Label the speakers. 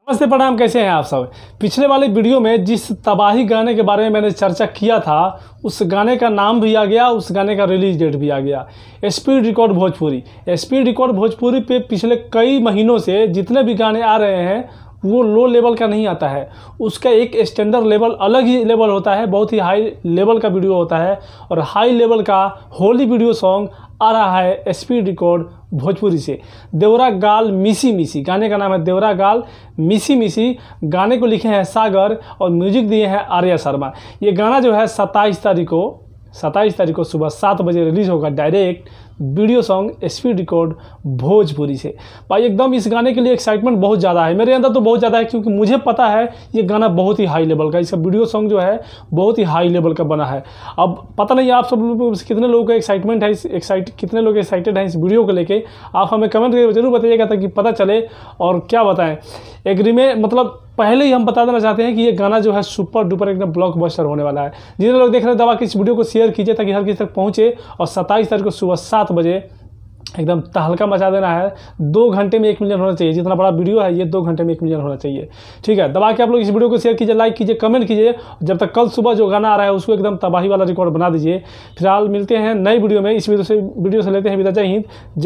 Speaker 1: नमस्ते, प्रणाम। कैसे हैं आप सब। पिछले वाले वीडियो में जिस तबाही गाने के बारे में मैंने चर्चा किया था, उस गाने का नाम भी आ गया, उस गाने का रिलीज डेट भी आ गया। Speed record Bhojpuri. Speed record Bhojpuri पे पिछले कई महीनों से जितने भी गाने आ रहे हैं वो लो लेवल का नहीं आता है। उसका एक स्टैंडर्ड लेवल, अलग ही लेवल होता है, बहुत ही हाई लेवल का वीडियो होता है। और हाई लेवल का होली वीडियो सॉन्ग आ रहा है स्पीड रिकॉर्ड भोजपुरी से। देवरा गाल मिसी मिसी, गाने का नाम है देवरा गाल मिसी मिसी। गाने को लिखे हैं सागर और म्यूजिक दिए हैं आर्या शर्मा। ये गाना जो है 27 तारीख को सुबह 7 बजे रिलीज़ होगा। Direct video song speed record Bhojpuri से। भाई एकदम इस गाने के लिए एक्साइटमेंट बहुत ज़्यादा है, मेरे अंदर तो बहुत ज़्यादा है, क्योंकि मुझे पता है ये गाना बहुत ही हाई लेवल का, इसका वीडियो सॉन्ग जो है बहुत ही हाई लेवल का बना है। अब पता नहीं आप सब लोग कितने लोगों का एक्साइटमेंट है, कितने लोग एक्साइटेड हैं इस वीडियो को लेके। आप हमें कमेंट करके जरूर बताइएगा ताकि पता चले। और क्या बताएं, एग्री में मतलब पहले ही हम बता देना चाहते हैं कि ये गाना जो है सुपर डुपर एकदम ब्लॉकबस्टर होने वाला है। जितने लोग देख रहे हैं दबा के इस वीडियो को शेयर कीजिए ताकि हर किसी तक पहुंचे। और 27 तारीख को सुबह 7 बजे एकदम तहलका मचा देना है। 2 घंटे में 1 मिलियन होना चाहिए। जितना बड़ा वीडियो है ये 2 घंटे में 1 मिलियन होना चाहिए। ठीक है, दबा के आप लोग इस वीडियो को शेयर कीजिए, लाइक कीजिए, कमेंट कीजिए। जब तक कल सुबह जो गाना आ रहा है उसको एकदम तबाही वाला रिकॉर्ड बना दीजिए। फिलहाल मिलते हैं नई वीडियो में। इस वीडियो से लेते हैं विदा। जय हिंद, जय